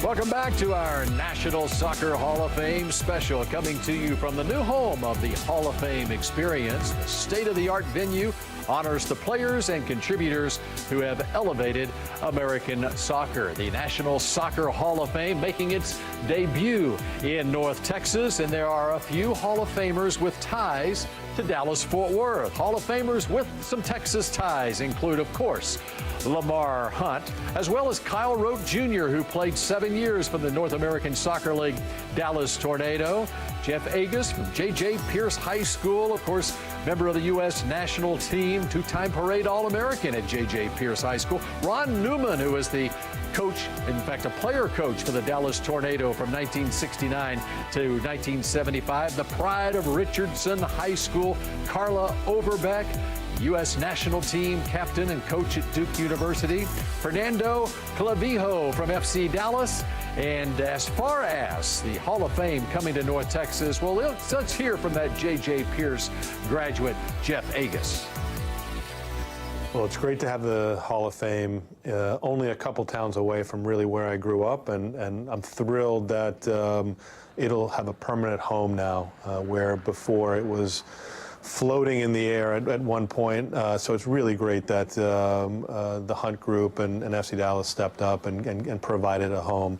Welcome back to our National Soccer Hall of Fame special, coming to you from the new home of the Hall of Fame experience. The state-of-the-art venue honors the players and contributors who have elevated American soccer. The National Soccer Hall of Fame making its debut in North Texas, and there are a few Hall of Famers with ties to Dallas-Fort Worth. Hall of Famers with some Texas ties include, of course, Lamar Hunt, as well as Kyle Rote Jr., who played 7 years for the North American Soccer League Dallas Tornado. Jeff Agus from J.J. Pierce High School, of course, member of the U.S. national team, two-time parade All-American at J.J. Pierce High School. Ron Newman, who was the coach, in fact, a player coach for the Dallas Tornado from 1969 to 1975. The pride of Richardson High School, Carla Overbeck, U.S. national team captain and coach at Duke University. Fernando Clavijo from FC Dallas. And as far as the Hall of Fame coming to North Texas, well, let's hear from that J.J. Pierce graduate, Jeff Agus. Well, it's great to have the Hall of Fame only a couple towns away from really where I grew up, and I'm thrilled that it'll have a permanent home now, where before it was floating in the air at one point. So it's really great that the Hunt Group and FC Dallas stepped up and provided a home.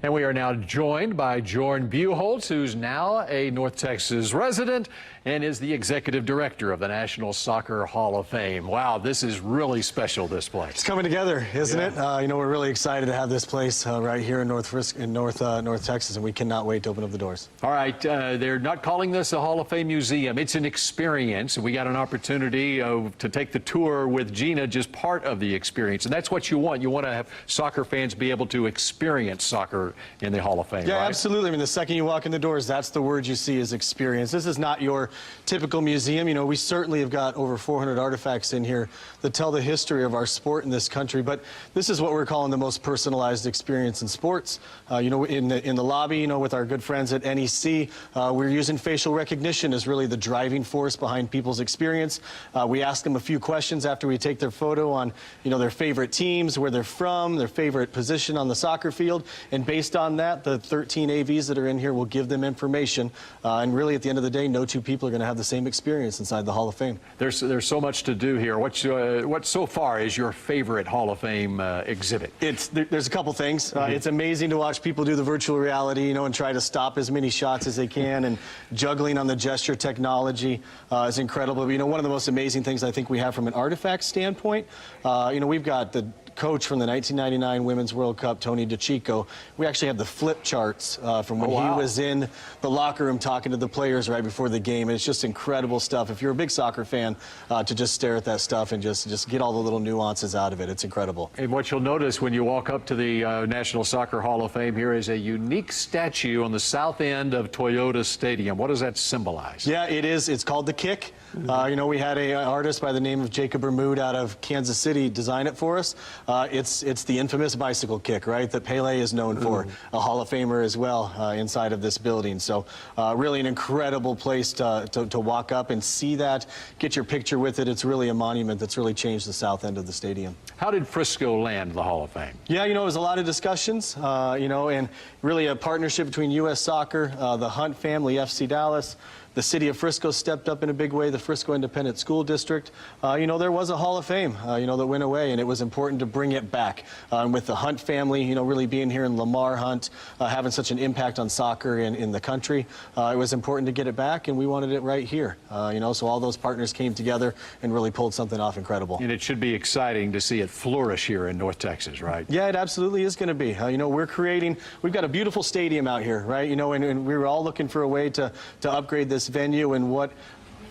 And we are now joined by Djorn Buchholz, who's now a North Texas resident and is the executive director of the National Soccer Hall of Fame. Wow, this is really special, this place. It's coming together, isn't it? You know, we're really excited to have this place right here in North Texas, and we cannot wait to open up the doors. All right, they're not calling this a Hall of Fame museum. It's an experience. We got an opportunity to take the tour with Gina, just part of the experience. And that's what you want. You want to have soccer fans be able to experience soccer in the Hall of Fame, Yeah, right? absolutely. I mean, the second you walk in the doors, that's the word you see is experience. This is not your typical museum. You know, we certainly have got over 400 artifacts in here that tell the history of our sport in this country, but this is what we're calling the most personalized experience in sports. You know, in the lobby, you know, with our good friends at NEC, we're using facial recognition as really the driving force behind people's experience. We ask them a few questions after we take their photo on, you know, their favorite teams, where they're from, their favorite position on the soccer field, and based on that, the 13 AVs that are in here will give them information. And really, at the end of the day, no two people are going to have the same experience inside the Hall of Fame. There's so much to do here. What so far is your favorite Hall of Fame exhibit? There's a couple things. It's amazing to watch people do the virtual reality, you know, and try to stop as many shots as they can, and juggling on the gesture technology is incredible. But, you know, one of the most amazing things I think we have from an artifact standpoint, you know, we've got the coach from the 1999 Women's World Cup, Tony DeCicco. We actually have the flip charts from when he was in the locker room talking to the players right before the game. And it's just incredible stuff. If you're a big soccer fan, to just stare at that stuff and just get all the little nuances out of it, it's incredible. And what you'll notice when you walk up to the National Soccer Hall of Fame here is a unique statue on the south end of Toyota Stadium. What does that symbolize? Yeah, it is. It's called the Kick. You know, we had an artist by the name of Jacob Bermude out of Kansas City design it for us. It's the infamous bicycle kick, right, that Pele is known for, a Hall of Famer as well inside of this building. So really an incredible place to walk up and see that, get your picture with it. It's really a monument that's really changed the south end of the stadium. How did Frisco land the Hall of Fame? Yeah, you know, it was a lot of discussions, you know, and really a partnership between U.S. Soccer, the Hunt family, FC Dallas. The city of Frisco stepped up in a big way, the Frisco Independent School District. You know, there was a Hall of Fame, you know, that went away, and it was important to bring it back. With the Hunt family, you know, really being here in Lamar Hunt, having such an impact on soccer in the country, it was important to get it back, and we wanted it right here. You know, so all those partners came together and really pulled something off incredible. And it should be exciting to see it flourish here in North Texas, right? Yeah, it absolutely is going to be. You know, we've got a beautiful stadium out here, right? You know, and we were all looking for a way to upgrade this venue, and what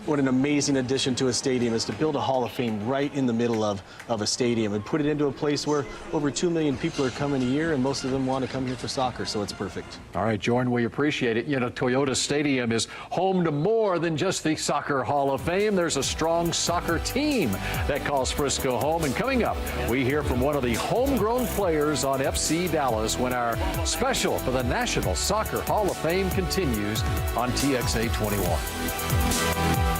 an amazing addition to a stadium is to build a Hall of Fame right in the middle of a stadium and put it into a place where over 2 million people are coming a year, and most of them want to come here for soccer, so it's perfect. All right, Djorn, we appreciate it. You know, Toyota Stadium is home to more than just the Soccer Hall of Fame. There's a strong soccer team that calls Frisco home. And coming up, we hear from one of the homegrown players on FC Dallas when our special for the National Soccer Hall of Fame continues on TXA 21.